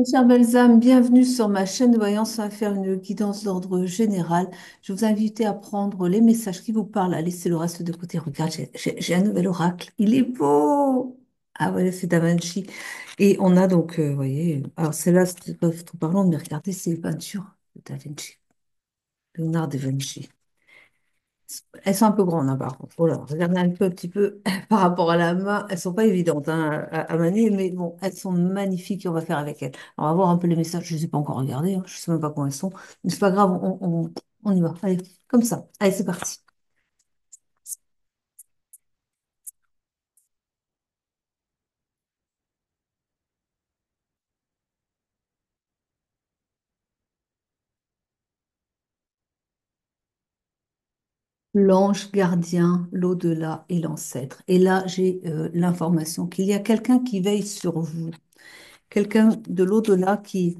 Chère Belzame, bienvenue sur ma chaîne de voyance. On va faire une guidance d'ordre général. Je vous invite à prendre les messages qui vous parlent, à laisser le reste de côté. Regarde, j'ai un nouvel oracle. Il est beau! Ah ouais, c'est Da Vinci. Et on a donc, vous voyez, alors c'est là, c'est pas trop parlant, mais regardez ces peintures de Da Vinci, Léonard da Vinci. Elles sont un peu grandes, hein, par contre. Voilà, regardez un petit peu par rapport à la main. Elles sont pas évidentes hein, à manier, mais bon, elles sont magnifiques et on va faire avec elles. On va voir un peu les messages. Je ne les ai pas encore regardés. Hein, je sais même pas comment elles sont. Mais c'est pas grave, on y va. Allez, comme ça. Allez, c'est parti. L'ange gardien, l'au-delà et l'ancêtre. Et là, j'ai l'information qu'il y a quelqu'un qui veille sur vous, quelqu'un de l'au-delà qui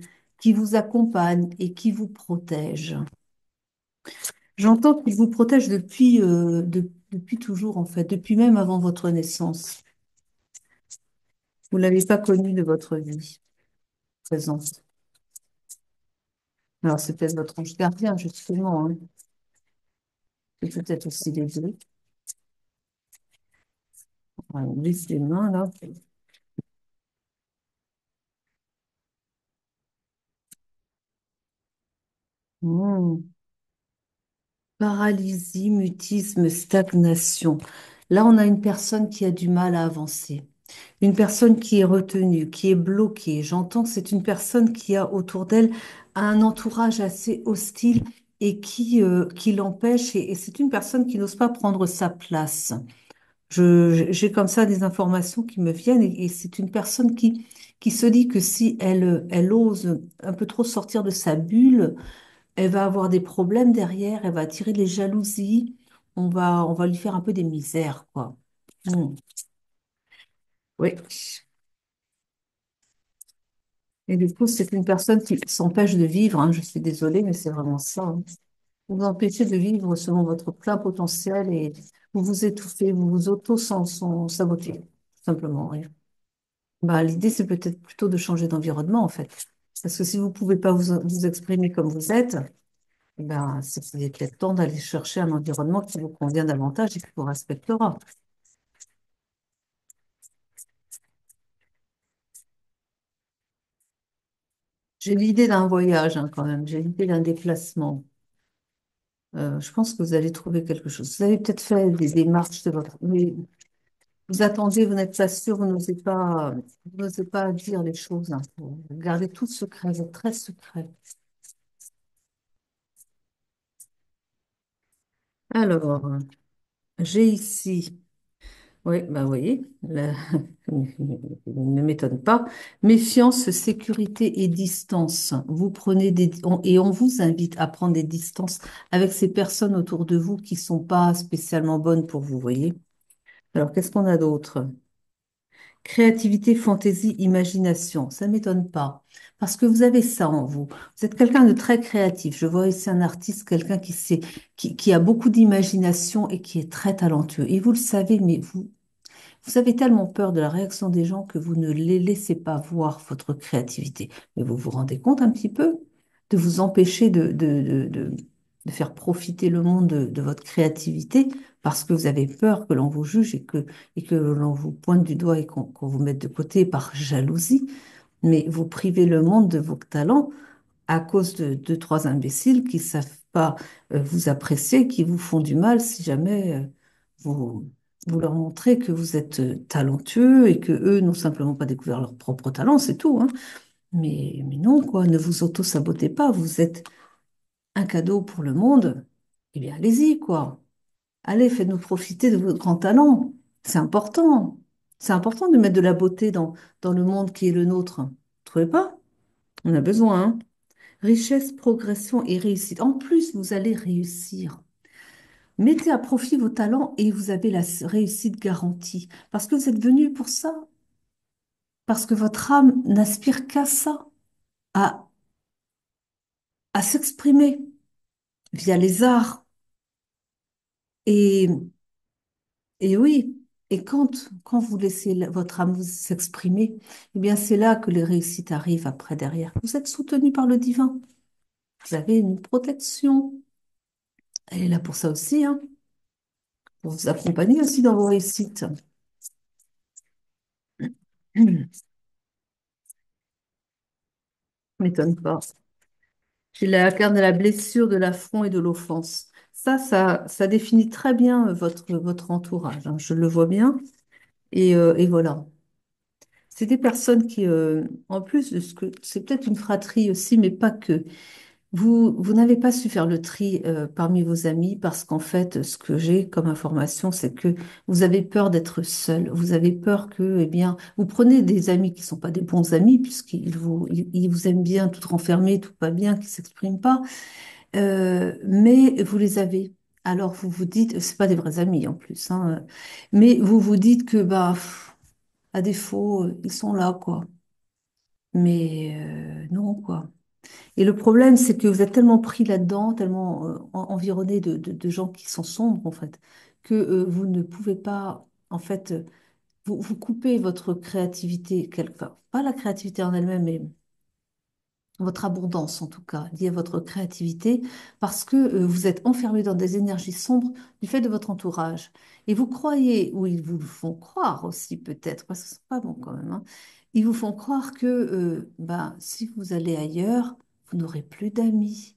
vous accompagne et qui vous protège. J'entends qu'il vous protège depuis toujours, en fait, depuis même avant votre naissance. Vous ne l'avez pas connu de votre vie présente. Alors, c'est peut-être votre ange gardien, justement. Hein. C'est peut-être aussi les deux. Voilà, on glisse les mains, là. Hmm. Paralysie, mutisme, stagnation. Là, on a une personne qui a du mal à avancer. Une personne qui est retenue, qui est bloquée. J'entends que c'est une personne qui a autour d'elle un entourage assez hostile et qui l'empêche. Et c'est une personne qui n'ose pas prendre sa place. J'ai comme ça des informations qui me viennent et c'est une personne qui se dit que si elle ose un peu trop sortir de sa bulle, elle va avoir des problèmes derrière, elle va attirer les jalousies, on va lui faire un peu des misères, quoi. Hmm. Oui. Et du coup, c'est une personne qui s'empêche de vivre, hein. Je suis désolée, mais c'est vraiment ça. Hein. Vous vous empêchez de vivre selon votre plein potentiel et vous vous étouffez, vous vous auto-sabotez, tout simplement. Oui. Bah, l'idée, c'est peut-être plutôt de changer d'environnement, en fait. Parce que si vous ne pouvez pas vous exprimer comme vous êtes, eh ben, c'est peut-être temps d'aller chercher un environnement qui vous convient davantage et qui vous respectera. J'ai l'idée d'un voyage, hein, quand même. J'ai l'idée d'un déplacement. Je pense que vous allez trouver quelque chose. Vous avez peut-être fait des démarches de votre... Mais vous attendez, vous n'êtes pas sûr, vous n'osez pas dire les choses. Hein. Vous gardez tout secret, vous êtes très secret. Alors, j'ai ici... Oui, bah, vous voyez, ne m'étonne pas. Méfiance, sécurité et distance. Vous prenez et on vous invite à prendre des distances avec ces personnes autour de vous qui sont pas spécialement bonnes pour vous, voyez. Alors, qu'est-ce qu'on a d'autre? Créativité, fantaisie, imagination. Ça ne m'étonne pas. Parce que vous avez ça en vous. Vous êtes quelqu'un de très créatif. Je vois ici un artiste, quelqu'un qui a beaucoup d'imagination et qui est très talentueux. Et vous le savez, mais vous avez tellement peur de la réaction des gens que vous ne les laissez pas voir votre créativité. Mais vous vous rendez compte un petit peu de vous empêcher de faire profiter le monde de votre créativité parce que vous avez peur que l'on vous juge et que l'on vous pointe du doigt et qu'on vous mette de côté par jalousie. Mais vous privez le monde de vos talents à cause de deux, trois imbéciles qui savent pas vous apprécier, qui vous font du mal si jamais vous, vous leur montrez que vous êtes talentueux et que eux n'ont simplement pas découvert leur propre talent, c'est tout, hein. Mais non, quoi, ne vous auto-sabotez pas, vous êtes un cadeau pour le monde. Eh bien, allez-y, quoi. Allez, faites-nous profiter de vos grands talents. C'est important. C'est important de mettre de la beauté dans le monde qui est le nôtre. Vous trouvez pas? On a besoin, hein. Richesse, progression et réussite. En plus, vous allez réussir. Mettez à profit vos talents et vous avez la réussite garantie. Parce que vous êtes venu pour ça. Parce que votre âme n'aspire qu'à ça, à, à s'exprimer via les arts. Et, et oui. Et quand vous laissez votre amour s'exprimer, eh bien, c'est là que les réussites arrivent après, derrière. Vous êtes soutenu par le divin. Vous avez une protection. Elle est là pour ça aussi, hein, pour vous accompagner aussi dans vos réussites. M'étonne pas. J'ai la carte de la blessure, de l'affront et de l'offense. Ça définit très bien votre entourage, hein. Je le vois bien. Et voilà. C'est des personnes qui, en plus de ce que c'est peut-être une fratrie aussi, mais pas que. Vous n'avez pas su faire le tri parmi vos amis parce qu'en fait, ce que j'ai comme information, c'est que vous avez peur d'être seul. Vous avez peur que, eh bien, vous prenez des amis qui sont pas des bons amis puisqu'ils vous aiment bien, tout renfermés, tout pas bien, qui s'expriment pas, mais vous les avez. Alors vous vous dites, c'est pas des vrais amis en plus, hein, mais vous vous dites que bah, à défaut, ils sont là quoi. Mais non quoi. Et le problème, c'est que vous êtes tellement pris là-dedans, tellement environné de gens qui sont sombres, en fait, que vous ne pouvez pas, en fait, vous coupez votre créativité, enfin, pas la créativité en elle-même, mais votre abondance, en tout cas, liée à votre créativité, parce que vous êtes enfermé dans des énergies sombres du fait de votre entourage. Et vous croyez, ou ils vous le font croire aussi, peut-être, parce que c'est pas bon quand même, hein, ils vous font croire que ben, si vous allez ailleurs, vous n'aurez plus d'amis.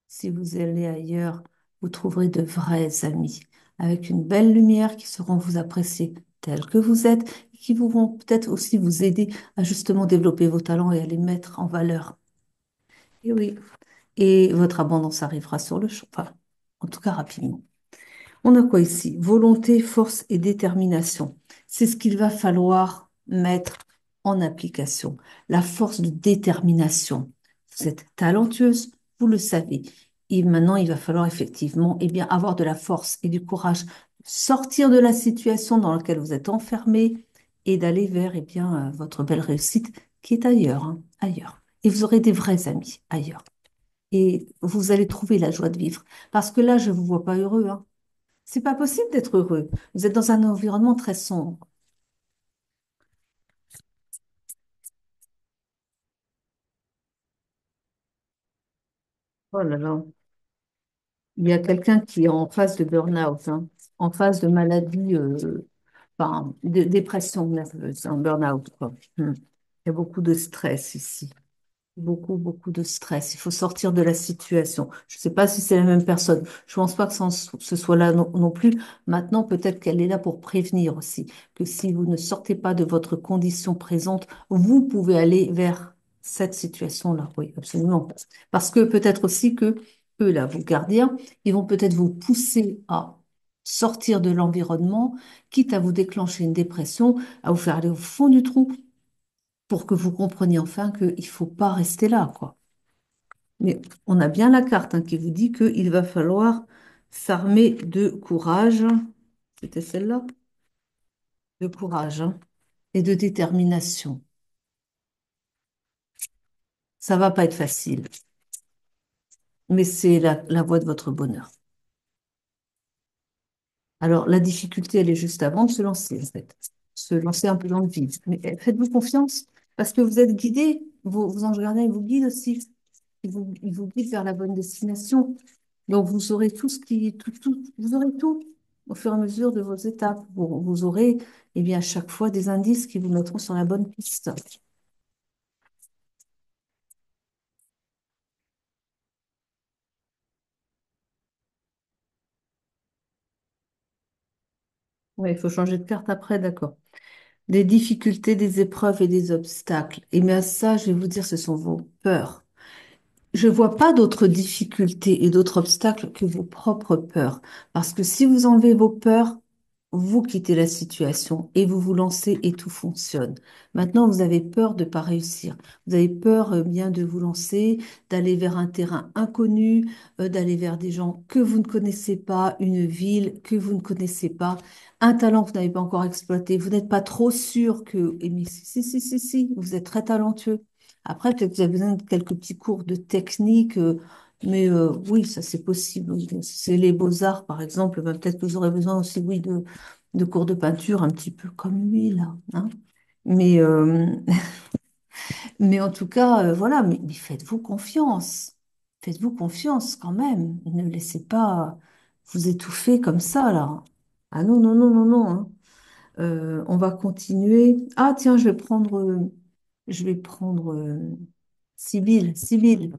Si vous allez ailleurs, vous trouverez de vrais amis avec une belle lumière qui sauront vous apprécier tel que vous êtes et qui vous vont peut-être aussi vous aider à justement développer vos talents et à les mettre en valeur. Et oui, et votre abondance arrivera sur le champ, enfin, en tout cas rapidement. On a quoi ici? Volonté, force et détermination. C'est ce qu'il va falloir mettre en application. La force de détermination. Vous êtes talentueuse, vous le savez. Et maintenant, il va falloir effectivement, eh bien, avoir de la force et du courage, sortir de la situation dans laquelle vous êtes enfermé et d'aller vers, eh bien, votre belle réussite qui est ailleurs, hein, ailleurs. Et vous aurez des vrais amis ailleurs. Et vous allez trouver la joie de vivre. Parce que là, je ne vous vois pas heureux, hein. C'est pas possible d'être heureux. Vous êtes dans un environnement très sombre. Oh là là. Il y a quelqu'un qui est en phase de burn-out, hein, en phase de maladie, enfin, de dépression nerveuse, un burn-out, quoi. Il y a beaucoup de stress ici. Beaucoup, beaucoup de stress. Il faut sortir de la situation. Je ne sais pas si c'est la même personne. Je ne pense pas que ce soit là non plus. Maintenant, peut-être qu'elle est là pour prévenir aussi que si vous ne sortez pas de votre condition présente, vous pouvez aller vers cette situation-là. Oui, absolument. Parce que peut-être aussi que eux, là, vos gardiens, ils vont peut-être vous pousser à sortir de l'environnement, quitte à vous déclencher une dépression, à vous faire aller au fond du trou pour que vous compreniez enfin qu'il ne faut pas rester là, quoi. Mais on a bien la carte hein, qui vous dit qu'il va falloir s'armer de courage. C'était celle-là? De courage hein, et de détermination. Ça va pas être facile, mais c'est la voie de votre bonheur. Alors, la difficulté, elle est juste avant de se lancer, en fait. Se lancer un peu dans le vide. Mais faites-vous confiance parce que vous êtes guidé. Vos anges gardiens, ils vous guident aussi. Ils vous guident vers la bonne destination. Donc, vous aurez tout ce qui, vous aurez tout au fur et à mesure de vos étapes. Vous aurez, eh bien, à chaque fois des indices qui vous mettront sur la bonne piste. Oui, il faut changer de carte après, d'accord. Des difficultés, des épreuves et des obstacles. Et bien, ça, je vais vous dire, ce sont vos peurs. Je vois pas d'autres difficultés et d'autres obstacles que vos propres peurs. Parce que si vous enlevez vos peurs, vous quittez la situation et vous vous lancez et tout fonctionne. Maintenant, vous avez peur de pas réussir. Vous avez peur bien de vous lancer, d'aller vers un terrain inconnu, d'aller vers des gens que vous ne connaissez pas, une ville que vous ne connaissez pas, un talent que vous n'avez pas encore exploité. Vous n'êtes pas trop sûr que, eh bien, si, vous êtes très talentueux. Après, peut-être que vous avez besoin de quelques petits cours de technique, Mais oui, ça c'est possible. Oui. Si c'est les beaux-arts, par exemple, ben, peut-être que vous aurez besoin aussi, oui, de cours de peinture, un petit peu comme lui, là. Hein. Mais, mais en tout cas, voilà, mais faites-vous confiance. Faites-vous confiance quand même. Ne laissez pas vous étouffer comme ça, là. Ah non, non, non, non, non. Hein. On va continuer. Ah, tiens, je vais prendre Sibylle, Sibylle.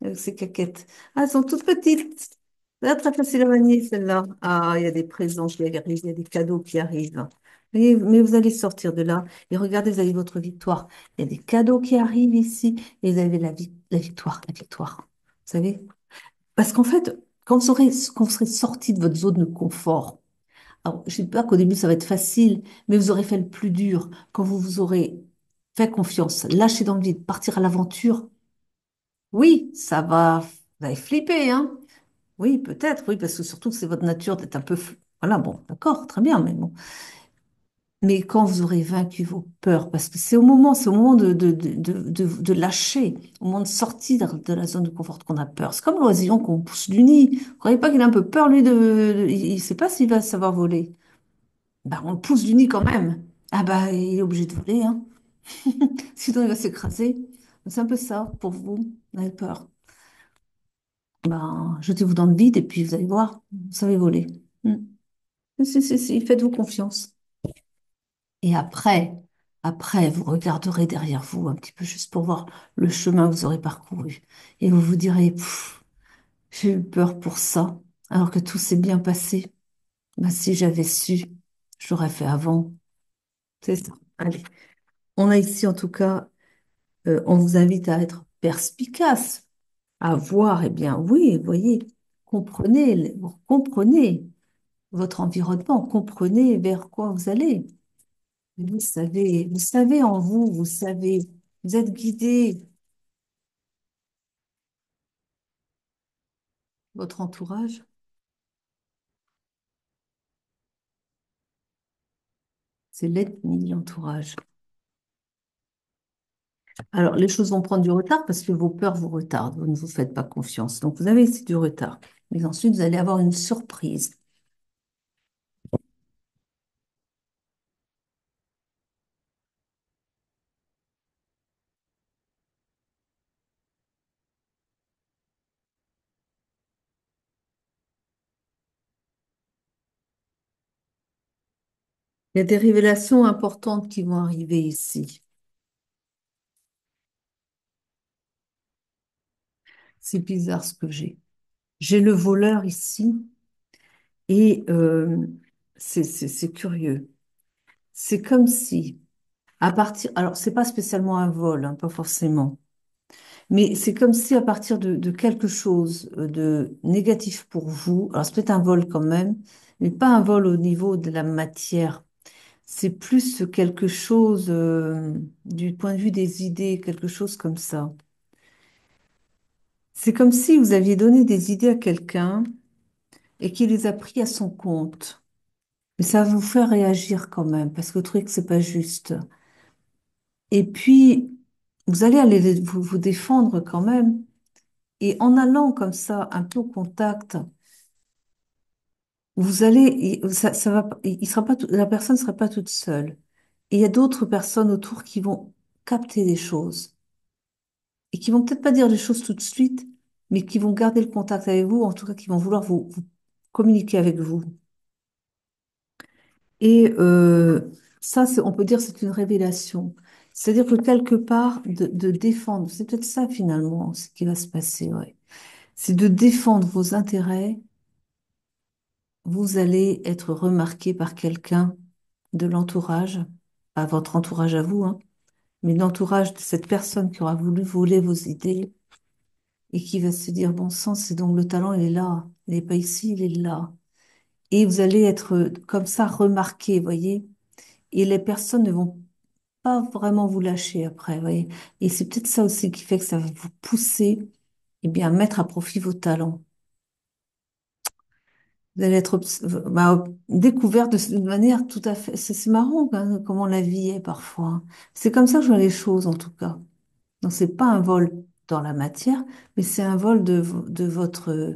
Avec ses caquettes. Ah, elles sont toutes petites. Là, très facile à manier, celle-là. Ah, il y a des présents qui arrivent, il y a des cadeaux qui arrivent. Mais vous allez sortir de là et regardez, vous avez votre victoire. Il y a des cadeaux qui arrivent ici et vous avez la victoire, la victoire. Vous savez? Parce qu'en fait, quand vous serez sorti de votre zone de confort, alors je ne sais pas qu'au début ça va être facile, mais vous aurez fait le plus dur. Quand vous vous aurez fait confiance, lâché dans le vide, partir à l'aventure, oui, ça va, vous allez flipper, hein? Oui, peut-être, oui, parce que surtout que c'est votre nature d'être un peu... Voilà, bon, d'accord, très bien, mais bon. Mais quand vous aurez vaincu vos peurs, parce que c'est au moment de lâcher, au moment de sortir de la zone de confort qu'on a peur. C'est comme l'oisillon qu'on pousse du nid. Vous croyez pas qu'il a un peu peur, lui, il ne sait pas s'il va savoir voler. Ben, on le pousse du nid quand même. Ah bah, il est obligé de voler, hein. Sinon, il va s'écraser. C'est un peu ça pour vous, vous avez peur. Ben, jetez-vous dans le vide et puis vous allez voir, vous savez voler. Hmm. Si, faites-vous confiance. Et après, vous regarderez derrière vous un petit peu juste pour voir le chemin que vous aurez parcouru. Et vous vous direz, pff, j'ai eu peur pour ça, alors que tout s'est bien passé. Ben, si j'avais su, je l'aurais fait avant. C'est ça. Allez. On a ici, en tout cas, on vous invite à être perspicace, à voir, eh bien, oui, voyez, comprenez votre environnement, comprenez vers quoi vous allez. Vous savez en vous, vous savez, vous êtes guidé. Votre entourage, c'est l'ennemi, l'entourage. Alors, les choses vont prendre du retard parce que vos peurs vous retardent, vous ne vous faites pas confiance. Donc, vous avez ici du retard. Mais ensuite, vous allez avoir une surprise. Il y a des révélations importantes qui vont arriver ici. C'est bizarre ce que j'ai. J'ai le voleur ici et c'est curieux. C'est comme si, alors c'est pas spécialement un vol, hein, pas forcément, mais c'est comme si à partir de quelque chose de négatif pour vous, alors c'est peut-être un vol quand même, mais pas un vol au niveau de la matière. C'est plus quelque chose du point de vue des idées, quelque chose comme ça. C'est comme si vous aviez donné des idées à quelqu'un et qu'il les a pris à son compte. Mais ça va vous faire réagir quand même, parce que vous trouvez que c'est pas juste. Et puis, vous allez aller vous défendre quand même. Et en allant comme ça, un peu au contact, vous allez, ça va, il sera pas, la personne ne sera pas toute seule. Et il y a d'autres personnes autour qui vont capter des choses et qui vont peut-être pas dire les choses tout de suite, mais qui vont garder le contact avec vous, en tout cas qui vont vouloir vous communiquer avec vous. Et ça, on peut dire, c'est une révélation. C'est-à-dire que quelque part, de défendre, c'est peut-être ça finalement, ce qui va se passer, ouais. C'est de défendre vos intérêts. Vous allez être remarqué par quelqu'un de l'entourage, pas votre entourage à vous, hein, mais l'entourage de cette personne qui aura voulu voler vos idées et qui va se dire, bon sang, c'est donc le talent, il est là. Il n'est pas ici, il est là. Et vous allez être comme ça remarqué, voyez. Et les personnes ne vont pas vraiment vous lâcher après, voyez. Et c'est peut-être ça aussi qui fait que ça va vous pousser, eh bien, à mettre à profit vos talents. Vous allez être découvert d'une manière tout à fait. C'est marrant hein, comment la vie est parfois. C'est comme ça que je vois les choses en tout cas. Donc c'est pas un vol dans la matière, mais c'est un vol de votre,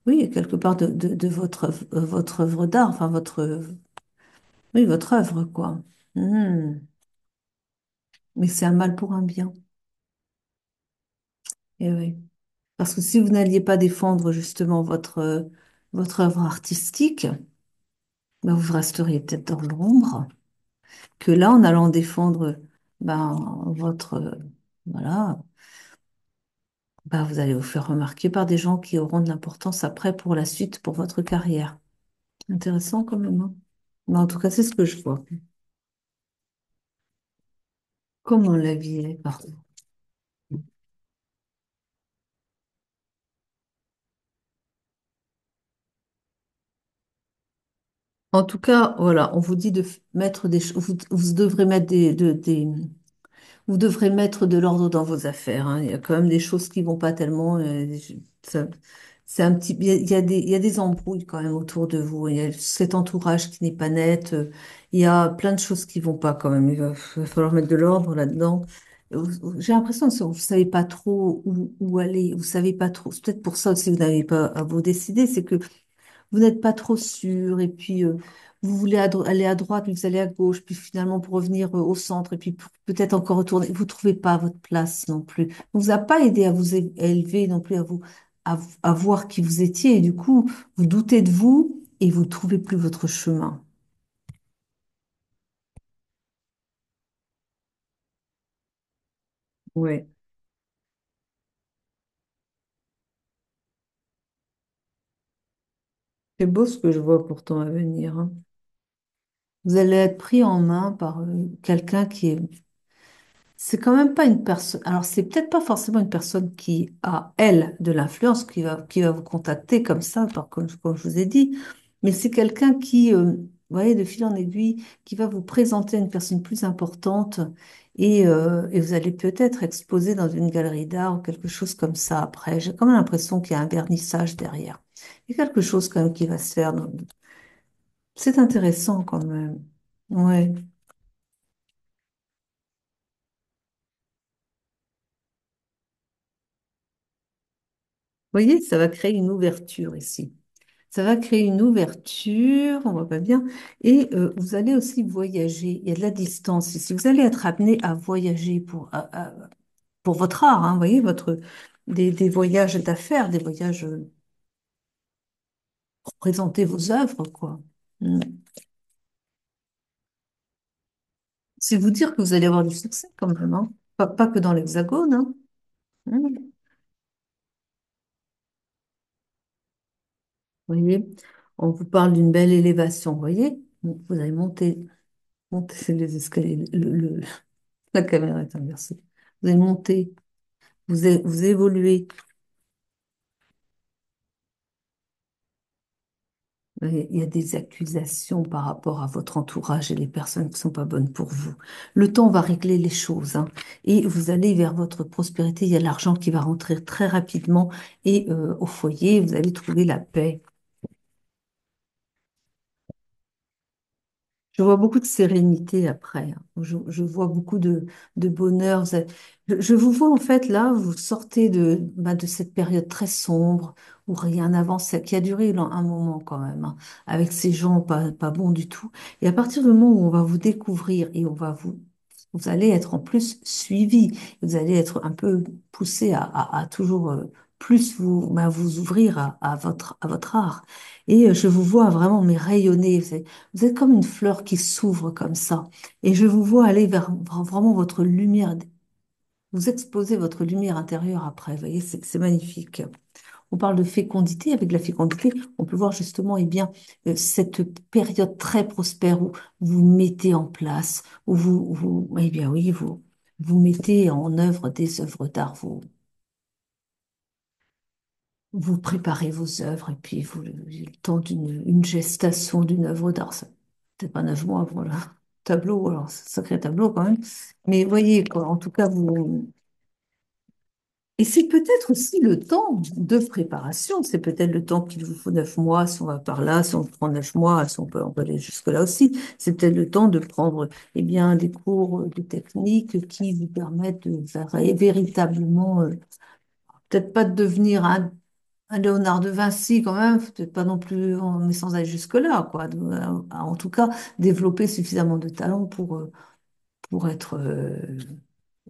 oui, quelque part de votre œuvre d'art, enfin oui, votre œuvre, quoi. Hmm. Mais c'est un mal pour un bien. Et oui. Parce que si vous n'alliez pas défendre justement votre œuvre artistique, ben vous resteriez peut-être dans l'ombre. Que là, en allant défendre ben, voilà, ben, vous allez vous faire remarquer par des gens qui auront de l'importance après pour la suite, pour votre carrière. Intéressant quand même, hein. Mais en tout cas, c'est ce que je vois. Comment la vie est, pardon. En tout cas, voilà, on vous dit de mettre vous devrez mettre vous devrez mettre de l'ordre dans vos affaires, hein. Il y a quand même des choses qui vont pas tellement. Ça- c'est un petit, il y a des embrouilles quand même autour de vous. Il y a cet entourage qui n'est pas net. Il y a plein de choses qui vont pas quand même. Va falloir mettre de l'ordre là-dedans. J'ai l'impression que vous savez pas trop où aller. Vous savez pas trop. C'est peut-être pour ça aussi que vous n'avez pas à vous décider. C'est que vous n'êtes pas trop sûr, et puis vous voulez aller à droite, mais vous allez à gauche, puis finalement pour revenir au centre, et puis peut-être encore retourner, vous trouvez pas votre place non plus. On vous a pas aidé à vous élever non plus, à voir qui vous étiez, et du coup, vous doutez de vous, et vous trouvez plus votre chemin. Ouais. C'est beau ce que je vois pourtant à venir, hein. Vous allez être pris en main par quelqu'un qui est. C'est quand même pas une personne. Alors, c'est peut-être pas forcément une personne qui a, elle, de l'influence, qui va vous contacter comme ça, comme je vous ai dit, mais c'est quelqu'un qui, vous voyez, de fil en aiguille, qui va vous présenter une personne plus importante et vous allez peut-être exposer dans une galerie d'art ou quelque chose comme ça après. J'ai quand même l'impression qu'il y a un vernissage derrière. Il y a quelque chose quand même qui va se faire. C'est intéressant quand même. Ouais. Vous voyez, ça va créer une ouverture ici. Ça va créer une ouverture, on voit pas bien, et vous allez aussi voyager. Il y a de la distance ici. Vous allez être amené à voyager pour votre art, hein, vous voyez, des voyages d'affaires, des voyages pour présenter vos œuvres, quoi. Mm. C'est vous dire que vous allez avoir du succès quand même, hein. Pas que dans l'Hexagone, hein. Mm. Vous voyez, on vous parle d'une belle élévation, vous voyez. Vous allez monter les escaliers, la caméra est inversée. Vous allez monter. Vous évoluez. Il y a des accusations par rapport à votre entourage et les personnes qui ne sont pas bonnes pour vous. Le temps va régler les choses, hein, et vous allez vers votre prospérité. Il y a l'argent qui va rentrer très rapidement et au foyer, vous allez trouver la paix. Je vois beaucoup de sérénité après, hein. Je vois beaucoup de bonheur. Je vous vois en fait là, vous sortez de cette période très sombre où rien n'avançait, qui a duré un moment quand même, hein, avec ces gens pas bons du tout. Et à partir du moment où on va vous découvrir et vous allez être en plus suivi, vous allez être un peu poussé à toujours plus vous ouvrir à votre art. Et je vous vois vraiment mais rayonner. Vous êtes comme une fleur qui s'ouvre comme ça. Et je vous vois aller vers vraiment votre lumière. Vous exposez votre lumière intérieure après. Vous voyez, c'est magnifique. On parle de fécondité. Avec la fécondité, on peut voir justement, eh bien, cette période très prospère où vous mettez en place, eh bien oui, vous mettez en œuvre des œuvres d'art. Vous préparez vos œuvres et puis le temps une gestation d'une œuvre d'art. Peut-être pas 9 mois pour le tableau, alors c'est un sacré tableau quand même. Mais voyez, quoi, en tout cas, vous. Et c'est peut-être aussi le temps de préparation. C'est peut-être le temps qu'il vous faut 9 mois, si on va par là, si on prend 9 mois, si on peut aller jusque-là aussi. C'est peut-être le temps de prendre, eh bien, des cours de technique qui vous permettent de véritablement, peut-être pas de devenir un Léonard de Vinci quand même, peut-être pas non plus, mais sans aller jusque-là, quoi. En tout cas, développer suffisamment de talent pour être.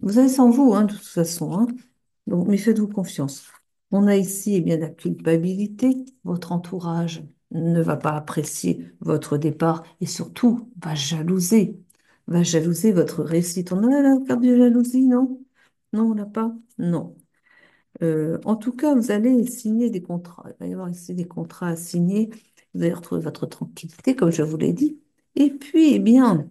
Vous avez ça en vous, hein, de toute façon, hein. Donc, mais faites-vous confiance. On a ici, eh bien, la culpabilité. Votre entourage ne va pas apprécier votre départ et surtout va jalouser votre réussite. On a la carte de jalousie, non? Non, on l'a pas? Non. En tout cas, vous allez signer des contrats. Il va y avoir ici des contrats à signer. Vous allez retrouver votre tranquillité, comme je vous l'ai dit. Et puis, eh bien,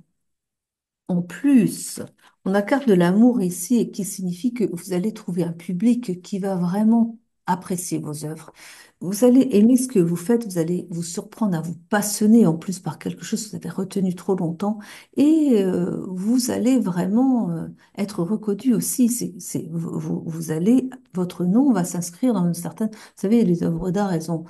en plus, on a carte de l'amour ici et qui signifie que vous allez trouver un public qui va vraiment apprécier vos œuvres. Vous allez aimer ce que vous faites, vous allez vous surprendre à vous passionner en plus par quelque chose que vous avez retenu trop longtemps et vous allez vraiment être reconnu aussi. Vous allez, votre nom va s'inscrire dans une certaine... Vous savez, les œuvres d'art, elles ont...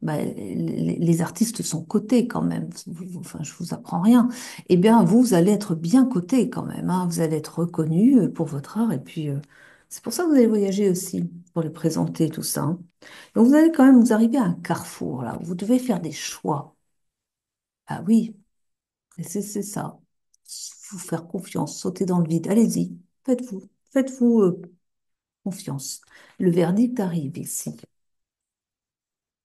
les artistes sont cotés quand même. Enfin, je vous apprends rien. Eh bien, vous allez être bien coté quand même, hein. Vous allez être reconnu pour votre art. Et puis, c'est pour ça que vous allez voyager aussi, pour les présenter, tout ça, hein. Donc, vous allez quand même vous arriver à un carrefour, là, où vous devez faire des choix. Ah oui, et c'est ça. Vous faire confiance, sauter dans le vide. Allez-y, faites-vous confiance. Le verdict arrive ici.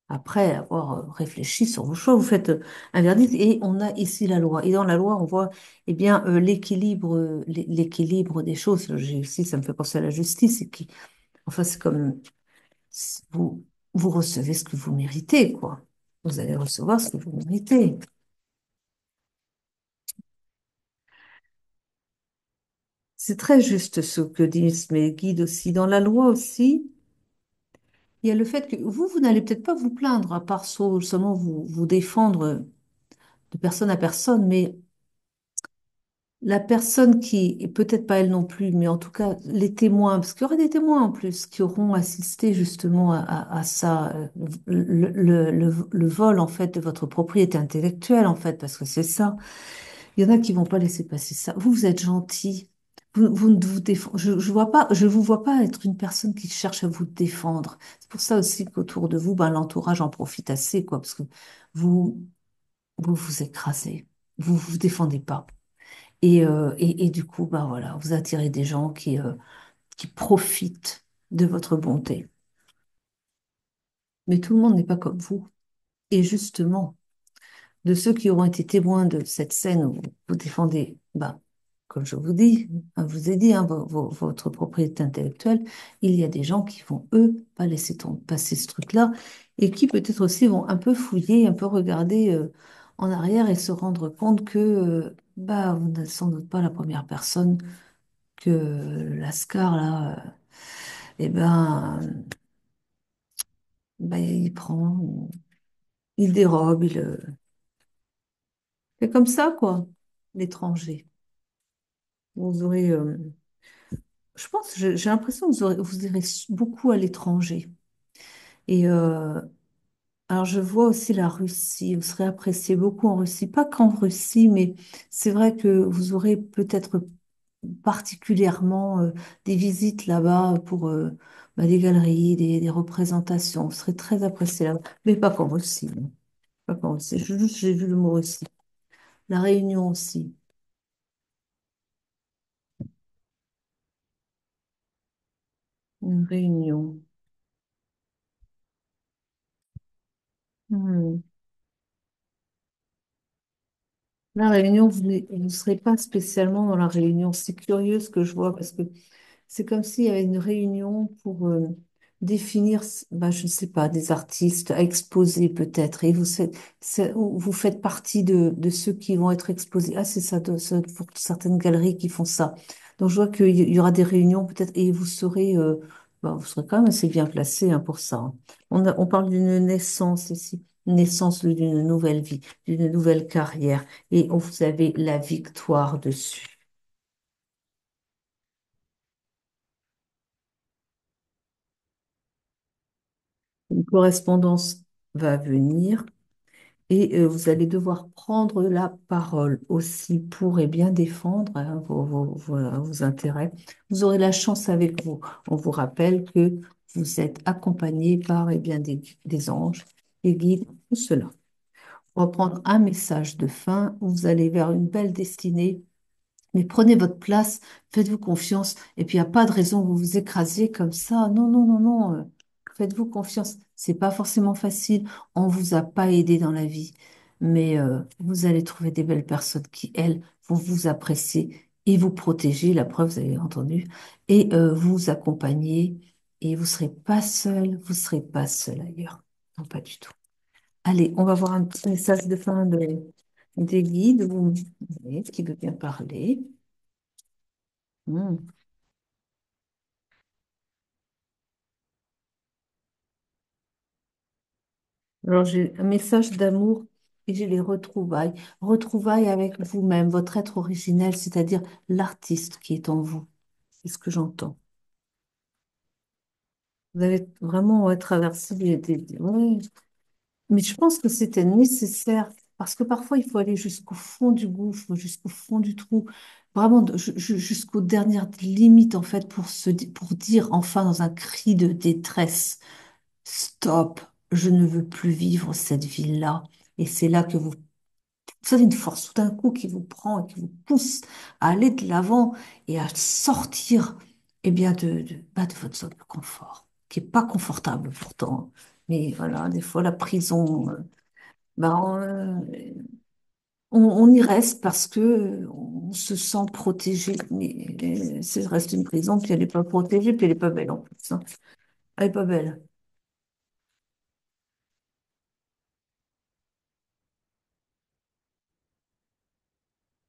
Après avoir réfléchi sur vos choix, vous faites un verdict et on a ici la loi. Et dans la loi, on voit eh bien, l'équilibre des choses. Ici, ça me fait penser à la justice. Enfin, c'est comme vous, vous recevez ce que vous méritez, quoi. Vous allez recevoir ce que vous méritez. C'est très juste ce que disent mes guides aussi. Dans la loi aussi, il y a le fait que vous n'allez peut-être pas vous plaindre, à part seulement vous défendre de personne à personne, mais la personne qui, et peut-être pas elle non plus, mais en tout cas les témoins, parce qu'il y aura des témoins en plus qui auront assisté justement à ça, le vol en fait de votre propriété intellectuelle en fait, parce que c'est ça. Il y en a qui vont pas laisser passer ça. Vous êtes gentil. Vous ne vous défendez. Je vois pas, je vous vois pas être une personne qui cherche à vous défendre. C'est pour ça aussi qu'autour de vous, ben, l'entourage en profite assez, quoi, parce que vous, vous vous écrasez. Vous vous défendez pas. Et du coup, bah voilà, vous attirez des gens qui profitent de votre bonté. Mais tout le monde n'est pas comme vous. Et justement, de ceux qui auront été témoins de cette scène où vous défendez, bah, comme je vous dis, vous ai dit, hein, votre propriété intellectuelle, il y a des gens qui vont, eux, pas laisser passer ce truc-là et qui peut-être aussi vont un peu fouiller, un peu regarder en arrière et se rendre compte que bah, vous n'êtes sans doute pas la première personne que Lascar, là, eh ben, il prend, il dérobe, c'est comme ça, quoi, l'étranger. Vous aurez, je pense, j'ai l'impression que vous irez beaucoup à l'étranger. Et alors, je vois aussi la Russie. Vous serez apprécié beaucoup en Russie. Pas qu'en Russie, mais c'est vrai que vous aurez peut-être particulièrement des visites là-bas pour bah, des galeries, des représentations. Vous serez très apprécié là-bas. Mais pas qu'en Russie, non. Pas qu'en Russie. J'ai vu le mot Russie. La Réunion aussi. Une Réunion. Hmm. La Réunion, vous ne serez pas spécialement dans la Réunion. C'est curieux ce que je vois parce que c'est comme s'il y avait une réunion pour définir, bah, je ne sais pas, des artistes à exposer peut-être. Et vous faites partie de ceux qui vont être exposés. Ah, c'est ça, pour certaines galeries qui font ça. Donc je vois qu'il y aura des réunions peut-être et bah, vous serez quand même assez bien placé hein, pour ça, hein. On parle d'une naissance ici, naissance d'une nouvelle vie, d'une nouvelle carrière. Et vous avez la victoire dessus. Une correspondance va venir et vous allez devoir prendre la parole aussi pour et bien défendre voilà, vos intérêts. Vous aurez la chance avec vous. On vous rappelle que vous êtes accompagné par et bien des anges, des guides, tout cela. Reprendre un message de fin, vous allez vers une belle destinée. Mais prenez votre place, faites-vous confiance, et puis il n'y a pas de raison que vous vous écrasiez comme ça. Non, non, non, non. Faites-vous confiance. C'est pas forcément facile. On vous a pas aidé dans la vie, mais vous allez trouver des belles personnes qui, elles, vont vous apprécier et vous protéger. La preuve, vous avez entendu, et vous accompagner. Et vous serez pas seul. Vous serez pas seul ailleurs. Non, pas du tout. Allez, on va voir un petit message de fin des guides. Vous, voyez, qui veut bien parler. Hmm. Alors, j'ai un message d'amour et j'ai les retrouvailles. Retrouvailles avec vous-même, votre être originel, c'est-à-dire l'artiste qui est en vous. C'est ce que j'entends. Vous allez vraiment ouais, traverser ouais. Mais je pense que c'était nécessaire parce que parfois, il faut aller jusqu'au fond du gouffre, jusqu'au fond du trou, vraiment jusqu'aux dernières limites, en fait, pour dire enfin dans un cri de détresse, stop, je ne veux plus vivre cette vie-là. Et c'est là que vous avez une force tout d'un coup qui vous prend et qui vous pousse à aller de l'avant et à sortir eh bien, de votre zone de confort, qui est pas confortable pourtant. Mais voilà, des fois, la prison, ben, on y reste parce que on se sent protégé. Mais c'est reste une prison, puis elle n'est pas protégée, puis elle n'est pas belle en plus, hein. Elle n'est pas belle.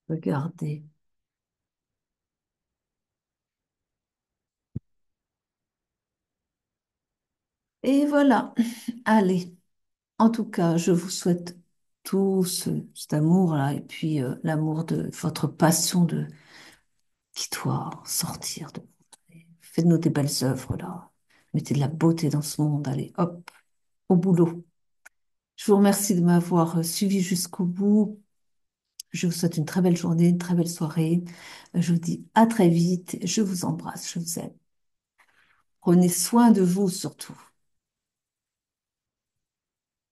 Regardez. Et voilà. Allez. En tout cas, je vous souhaite tout cet amour-là et puis l'amour de votre passion de qui doit sortir de vous. Faites-nous des belles œuvres là. Mettez de la beauté dans ce monde. Allez, hop, au boulot. Je vous remercie de m'avoir suivi jusqu'au bout. Je vous souhaite une très belle journée, une très belle soirée. Je vous dis à très vite. Je vous embrasse, je vous aime. Prenez soin de vous surtout.